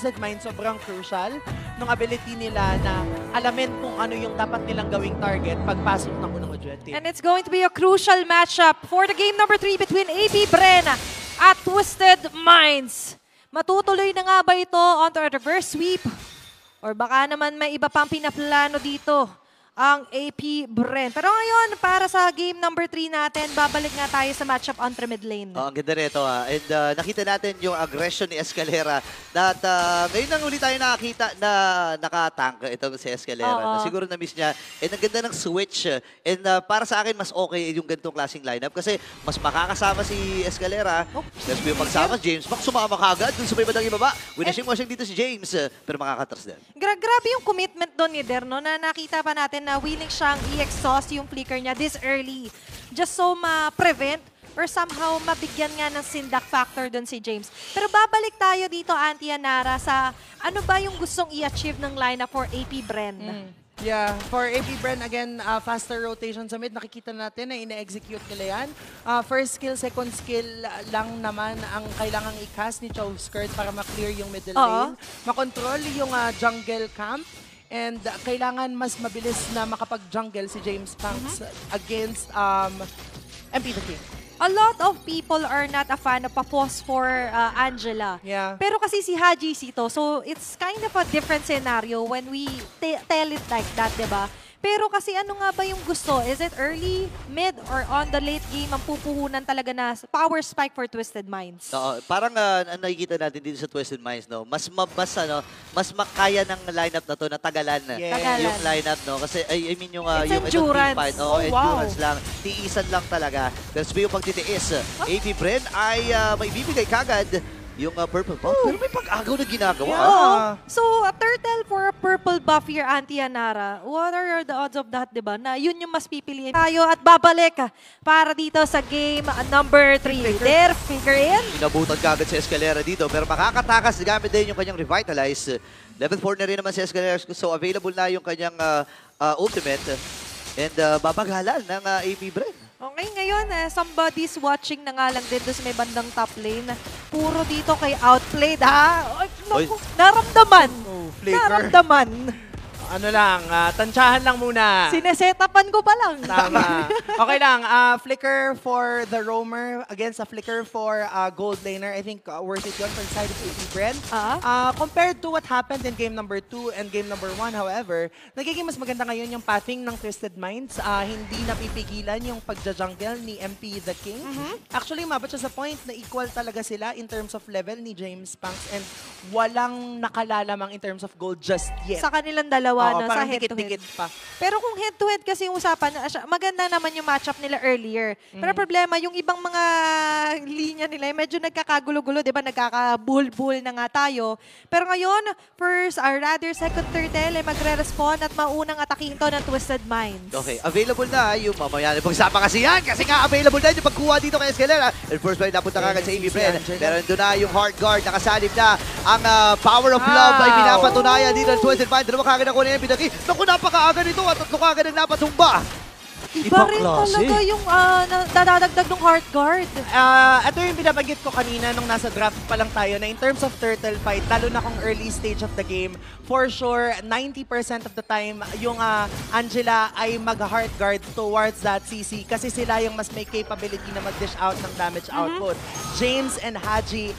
Twisted Mind sobrang crucial ng ability nila na alamin kung ano yung dapat nilang gawing target pagpasok ng unang objective. And it's going to be a crucial matchup for the game number 3 between AP Bren at Twisted Minds. Matutuloy na nga ba ito onto a reverse sweep? Or baka naman may iba pang pinaplano dito ang AP Bren. Pero ngayon, para sa game number 3 natin, babalik nga tayo sa matchup on mid lane. Ang ganda rito ha. And nakita natin yung aggression ni Escalera. At ngayon lang ulit tayo nakakita na nakatank itong si Escalera. Na siguro na-miss niya. And ang ganda ng switch. And para sa akin, mas okay yung ganitong klaseng lineup. Kasi mas makakasama si Escalera. Tapos yung pagsama, James Mac sumama kagad dun sa may bandang ibaba. Winashing-washing dito si James. Pero makakatras din. Grabe yung commitment doon ni Derno na nakita pa natin na willing siyang i-exhaust yung flicker niya this early. Just so ma-prevent or somehow mabigyan nga ng sindak factor doon si James. Pero babalik tayo dito, Auntie Anara, sa ano ba yung gustong i-achieve ng lineup for AP Bren? Yeah, for AP Bren, again, faster rotation sa mid. Nakikita natin na ina-execute nila yan. First skill, second skill lang naman ang kailangang i-cast ni Chow Skirt para ma-clear yung middle lane. Makontrol yung jungle camp. And kailangan mas mabilis na makapag-jungle si James Punks against MP the King. A lot of people are not a fan of pa-pause for Angela. Yeah. Pero kasi si Haji Sito, so it's kind of a different scenario when we tell it like that, diba? Pero kasi ano nga ba yung gusto? Is it early, mid, or on the late game ang pupuhunan talaga na power spike for Twisted Minds? Oo, parang nakikita natin dito sa Twisted Minds, no? Mas makaya ng lineup na to na tagalan yung lineup, no? Kasi I mean yung endurance. Team fight, endurance lang. Tiisan lang talaga. Pero sabi yung pagtitiis, AP Bren ay may bibigay kagad yung purple buff. Pero may pag-agaw na ginagawa. So, a turtle for a purple buff here, Auntie Anara. What are the odds of that, diba? Na yun yung mas pipiliin tayo at babalik para dito sa game number 3. There, figure in. Inabutan kagad si Escalera dito. Pero makakatakas gamit din yung kanyang Revitalize. Level 4 na rin naman si Escalera. So, available na yung kanyang ultimate. And babagalan ng AP Bren. Okay, ngayon, somebody's watching na nga lang din doon sa may bandang top lane. Puro dito kay outplayed, ha? Ay, naku, naramdaman. Naramdaman. Ano lang, tansyahan lang muna. Sinesetapan ko pa lang. Tama. Okay lang, flicker for the roamer against a flicker for gold laner. I think worth it yun for the side of AP Bren. Compared to what happened in game number 2 and game number 1, however, nagiging mas maganda ngayon yung pathing ng Twisted Minds. Hindi napipigilan yung pagja-jungle ni MP the King. Actually, mabot siya sa point na equal talaga sila in terms of level ni James Punks and walang nakalalamang in terms of gold just yet. Sa kanilang dalawa. Parang sa head-to-head. dikit-dikit pa. Pero kung head-to-head kasi yung usapan, maganda naman yung matchup nila earlier. Pero problema, yung ibang mga linya nila, medyo nagkakagulo-gulo, di ba? Nagkakabull-bull na nga tayo. Pero ngayon, first, or rather, second, turtle, magre-respond at maunang ataking to ng Twisted Minds. Okay, available na yung mamaya na pag-usapan kasi yan. Kasi nga available na yung pagkuha dito kay Escalera. And first play, napunta kagad sa AP Bren. Pero nandun na yung hard guard, nakasalib na ang power of love ay pinapatunayan dito ng Twisted Minds. Dalawa kagad ako na yung pinaki. Naku, napakaaga nito at tatlo kagad ang napatumba. Iba rin talaga yung dadadagdag ng heart guard. Ito yung binabanggit ko kanina nung nasa draft pa lang tayo na in terms of turtle fight, lalo na kung early stage of the game, for sure, 90% of the time, yung Angela ay mag-heart guard towards that CC kasi sila yung mas may capability na mag-dish out ng damage output. James and Haji,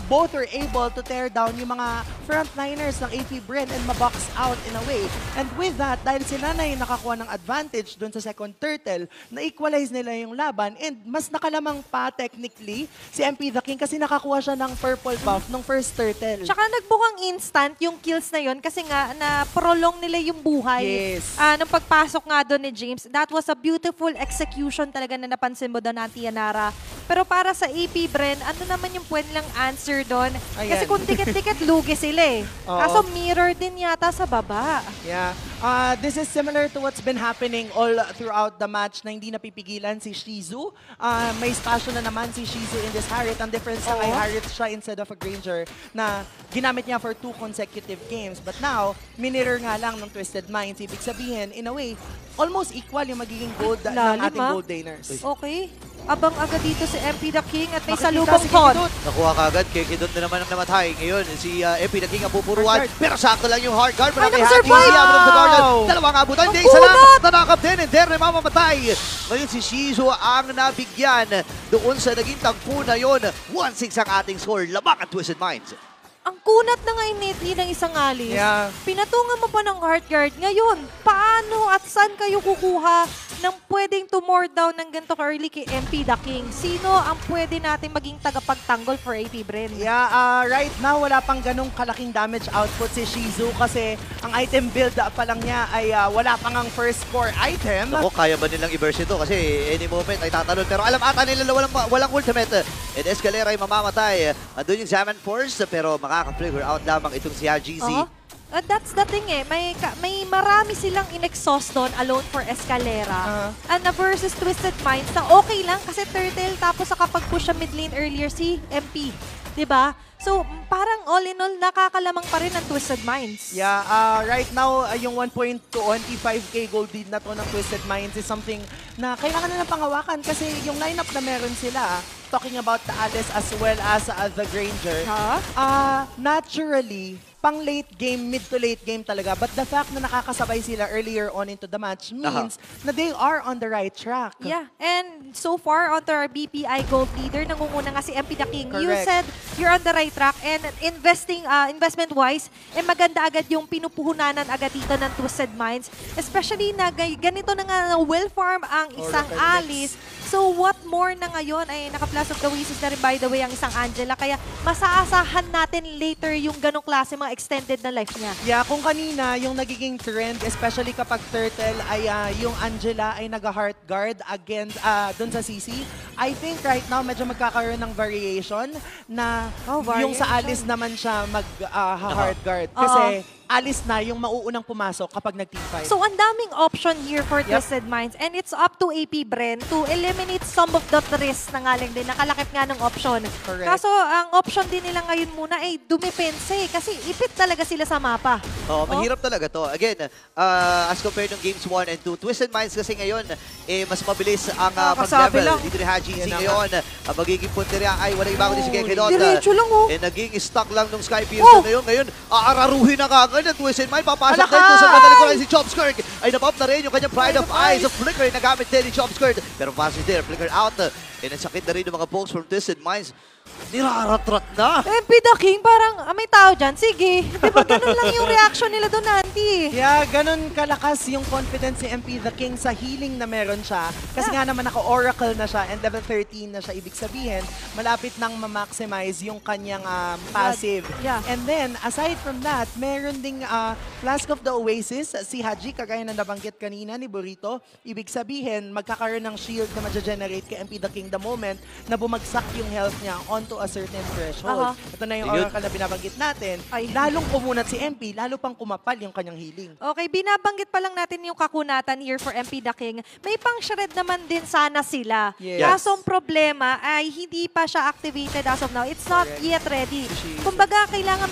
both were able to tear down yung mga frontliners ng AP Bren and ma-box out in a way. And with that, dahil sila na yung nakakuha ng advantage dun sa second turtle, na-equalize nila yung laban and mas nakalamang pa technically si MP the King kasi nakakuha siya ng purple buff nung first turtle. Tsaka nagbukang instant yung kills na yun kasi nga na-prolong nila yung buhay. Yes. Nung pagpasok nga doon ni James, that was a beautiful execution talaga na napansin mo doon, Auntie Anara. Pero para sa AP Bren, ano naman yung pwede lang answer doon? Kasi kung dikit-dikit, lugi sila eh. Kaso mirror din yata sa baba. Yeah. This is similar to what's been happening all throughout the match na hindi napipigilan si Shizu. May spasyo na naman si Shizu in this Harriet. Ang difference na kay Harriet siya instead of a Granger na ginamit niya for 2 consecutive games. But now, minirror nga lang ng Twisted Minds. Ibig sabihin, in a way, almost equal yung magiging gold ng ating gold laners. Okay. Abang agad dito si MP the King at may Makikita salubong si ton. Kikidot. Nakuha kagad, Kikidot na naman ang namatay. Ngayon, si MP the King ang pupuruan. Hard guard. Pero sakto lang yung hard guard. Ay, Kay nakasurvive! Haji, si Abram the Guardian. Wow! Dalawang abutan. Hindi, Ang isa lang. kunat! Nanakap din. And there, mamamatay. Ngayon si Shizu ang nabigyan doon sa naging tagpo na yun. 1-6 ang ating score. Labak at Twisted Minds. Ang kunat na nga initli ng isang alis. Yeah. Pinatungan mo pa ng heart guard. Ngayon, paano at saan kayo kukuha ng pwedeng to more down ng ganito early kay MP the King? Sino ang pwede natin maging tagapagtanggol for AP Bren? Yeah, right now wala pang ganong kalaking damage output si Shizu kasi ang item build pa lang niya ay wala pang ang first core item. Ako, kaya ba nilang i-verse ito? Kasi any moment ay tatalon. Pero alam ata nila walang ultimate. And Escalera ay mamamatay. Andun yung Zaman Force pero makaka-figure out lamang itong si RGZ. That's the thing eh. May marami silang in-exhaust doon alone for Escalera. And na versus Twisted Minds na okay lang kasi turtle tapos nakapag-push siya mid lane earlier si MP. 'Di ba? So, parang all in all, nakakalamang pa rin ang Twisted Minds. Yeah, right now, yung 1.25k gold lead na to ng Twisted Minds is something na kailangan na ng pangawakan kasi yung lineup na meron sila, talking about the Alice as well as the Granger, naturally, pang late game, mid to late game talaga. But the fact na nakakasabay sila earlier on into the match means na they are on the right track. Yeah, and so far, onto our BPI gold leader, nangunguna nga si MP the King. You Correct. said you're on the right track and investment-wise, maganda agad yung pinupuhunanan agad dito ng Twisted Minds. Especially na ganito na nga well-farm ang isang Oracle Alice. So what more na ngayon ay naka-Plus of the Oasis na rin by the way ang isang Angela. Kaya masaasahan natin later yung ganong klase mga extended na life niya. Yeah, kung kanina yung nagiging trend, especially kapag Turtle ay yung Angela ay nag-heart guard against dun sa CC, I think right now medyo magkakaroon ng variation na yung sa Alice naman siya mag-heart guard. Kasi Alice na yung mauunang pumasok kapag nag-teamfight. So, ang daming option here for Twisted Minds and it's up to AP Bren to eliminate some of the threats na nga lang din. Nakalakip nga ng option. Correct. Kaso, ang option din nila ngayon muna ay dumipense kasi ipit talaga sila sa mapa. Mahirap talaga to. Again, as compared ng games 1 and 2, Twisted Minds kasi ngayon, mas mabilis ang Kasabi pag-level lang. dito ni Haji Z ngayon. Ang magiging punteriya ay walang iba kundi si Kekidot. Diretso lang Naging stuck lang nung Sky Pierce na yun. Ngayon, aararuhin na kagad ng Twisted Minds. Papasok din doon sa madalikuran si Chopskirt. Ay napop na rin yung kanyang Pride of Eyes of Flicker. Nagamit din ni Chopskirt. Pero fast there, Flicker out. Nasakit na rin yung mga pokes from Twisted Minds. Niraratrat na. MP the King, parang may tao dyan. Sige. Di ba ganun lang yung reaction nila doon, Andy? Yeah, ganun kalakas yung confidence ni MP the King sa healing na meron siya. Kasi nga naman naka-oracle na siya and level 13 na siya. Ibig sabihin, malapit nang ma-maximize yung kanyang passive. Yeah. And then, aside from that, meron ding Flask of the Oasis. Si Haji, kagaya na nabanggit kanina ni Burrito. Ibig sabihin, magkakaroon ng shield na ma-generate kay MP the King the moment na bumagsak yung health niya onto a certain threshold. Ito na yung oracle na binabanggit natin. Lalong kumunat si MP, lalo pang kumapal yung kanyang healing. Okay, binabanggit pa lang natin yung kakunatan here for MP the King. May pang-shred naman din sana sila. Yes. Kaso ang problema ay hindi pa siya activated as of now. It's not yet ready. Kumbaga, kailangan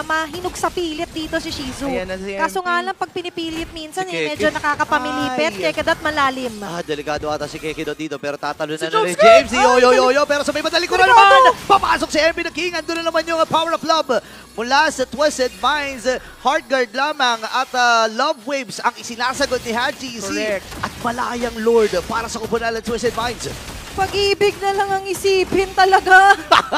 mahinog sa pilit dito si Shizu. Ayan na si Kaso MP. nga lang, pag pinipilit minsan, Si Keke. medyo nakakapamilipit. Ay. Kaya kadat malalim. Delikado ata si Kekidot dito pero tatalo na Jones rin James. Yo. Pero sa may madalikuran Delikado. naman, papasok si MP the King. Andun na naman yung Power of Love mula sa Twisted Minds. Heart Guard lamang at Love Waves ang isinasagot ni Haji Z. Correct. At malayang Lord para sa kupunan ng Twisted Minds. Pag-ibig na lang ang isipin talaga.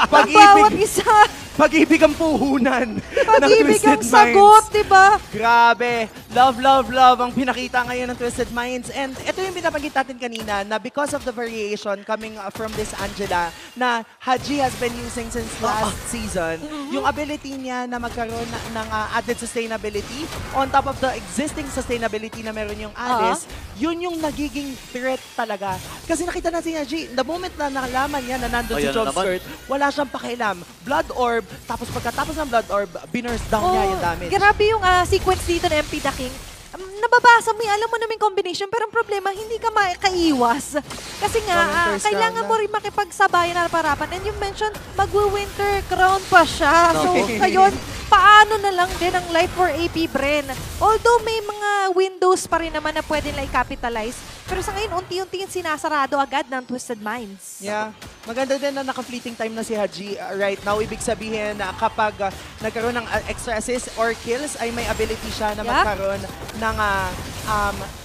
Pag-ibig. Bawat isa. Pag-ibig ang puhunan ng Pag-ibig Twisted ang sagot, Minds. diba? Grabe. Love ang pinakita ngayon ng Twisted Minds. And ito yung binabanggit natin kanina na because of the variation coming from this Angela na Haji has been using since last season, yung ability niya na magkaroon ng added sustainability on top of the existing sustainability na meron yung Alice, yun yung nagiging threat talaga. Kasi nakita na si Haji, the moment na nakalaman niya na nandun si Ayan na Job naman. Skirt, wala siyang pakialam. Blood Orb, tapos pagkatapos ng Blood Orb, binurst down niya yung damage. Grabe yung sequence dito ng MP the King. Nababasa mo, alam mo naman yung combination, pero ang problema, hindi ka makaiwas. Kasi nga, Winter's kailangan Crown mo rin makipagsabayan na parapan. And you mentioned, magwi-winter crown pa siya. So, Okay. ngayon, paano na lang din ang life for AP Bren. Although may mga windows pa rin naman na pwede na i-capitalize, pero sa ngayon, unti-unti yung sinasarado agad ng Twisted Minds. Yeah. Maganda din na naka-fleeting time na si Haji right now. Ibig sabihin na kapag nagkaroon ng extra assist or kills, ay may ability siya na magkaroon ng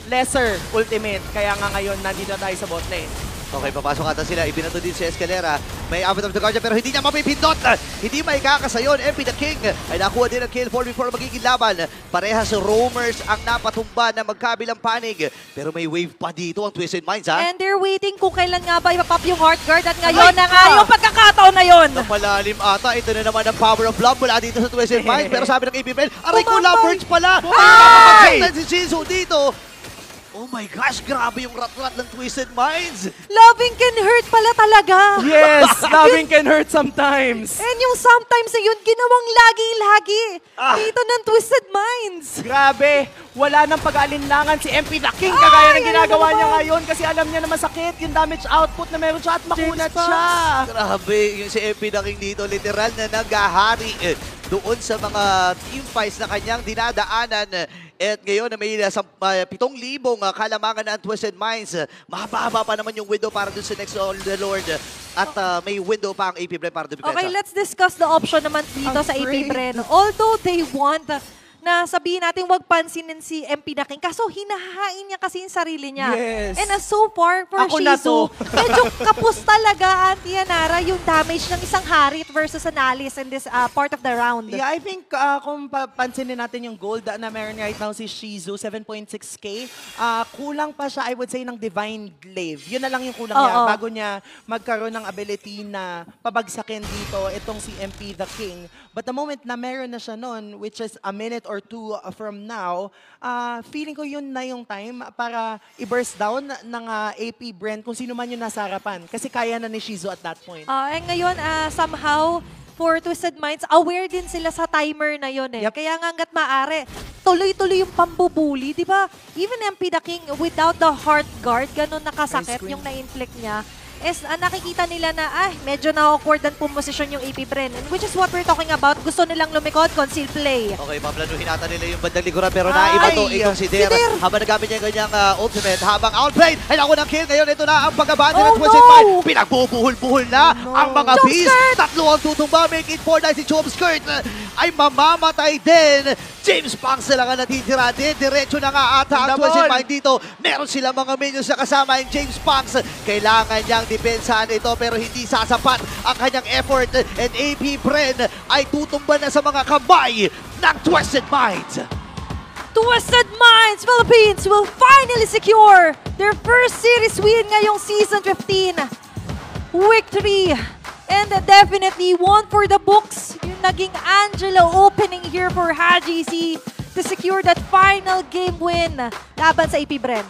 lesser ultimate. Kaya nga ngayon, nandito tayo sa bot lane. Okay, papasok ata sila. Ibinato din si Escalera. May Abbot of the Guardian pero hindi niya mapipindot. Hindi may kakasayon. MP the King ay nakuha din ang kill for before magiging laban. Parehas roamers ang napatumba na magkabilang panig. Pero may wave pa dito ang Twisted Minds, ha? And they're waiting kung kailan nga ba ipapop yung Heart Guard at ngayon na nga yung pagkakataon na yun. Napalalim ata. Ito na naman ang power of love mula dito sa Twisted Minds. Pero sabi ng AP Bren, aray ko, Lovebirds pala. Ay! Si Shinzo dito. Oh my gosh, grabe yung rat-rat ng Twisted Minds. Loving can hurt pala talaga. Yes! Loving can hurt sometimes. And yung sometimes na yun, ginawang lagi-lagi dito ng Twisted Minds. Grabe! Wala nang pag-aalinlangan si MP the King kagaya ng ginagawa niya ngayon kasi alam niya na masakit yung damage output na meron siya at makunat siya. Grabe, yung si MP the King dito, literal na naghahari doon sa mga team fights na kanyang dinadaanan. At ngayon na may 7,000 kalamangan na ang Twisted Minds. Mahaba pa naman yung window para dun sa next the Lord. At may window pa ang AP Bren para dumipensa. Okay, let's discuss the option naman dito sa AP Bren. Although they want na sabihin natin wag pansinin si MP the King. Kaso hinahain niya kasi yung sarili niya. Yes. And so far, for Ako na Shizu, to. medyo kapos talaga, Auntie Yanara, yung damage ng isang Harit versus an Alice in this part of the round. Yeah, I think kung pansinin natin yung gold na meron right now si Shizu, 7.6k, kulang pa siya, I would say, ng Divine Glaive. Yun na lang yung kulang niya bago niya magkaroon ng ability na pabagsakin dito itong si MP the King. But the moment na meron na siya nun, which is a minute or two from now, feeling ko yun na yung time para i-burst down ng AP Bren kung sino man yung nasa harapan. Kasi kaya na ni Shizu at that point. Ngayon, somehow, for Twisted Minds, aware din sila sa timer na yun eh. Yep. Kaya nga hanggat maaari, tuloy-tuloy yung pambubuli, di ba? Even MP the King, without the Heart Guard, ganun nakasakit yung na-inflict niya. Is nakikita nila na medyo na-awkward ang pumosisyon yung AP Bren. And which is what we're talking about. Gusto nilang lumikod, conceal play. Okay, paplanuhin nata nila yung bandang likuran pero naiba to itong si Der. Habang nagamit niya yung kanyang ultimate, habang outplayed, ay naku ng kill. Ngayon, ito na ang pag-abandon ng Twisted Minds. Pinagbubuhol-buhol na ang mga beast. Tatlo ang tutumba, make it 4-9 si Chomskirt. Ay mamamatay din. James Punks na lang ang natitira. Diretso na nga ata ang Twisted Minds dito. Meron sila mga minions na kasama yung James Punks. Kailangan niyang depensahan ito pero hindi sasapat ang kanyang effort. And AP Bren ay tutumba na sa mga kamay ng Twisted Minds. Twisted Minds Philippines will finally secure their first series win ngayong Season 15. Victory! And definitely one for the books. Yung naging Angelo opening here for Haji C to secure that final game win laban sa AP Bren.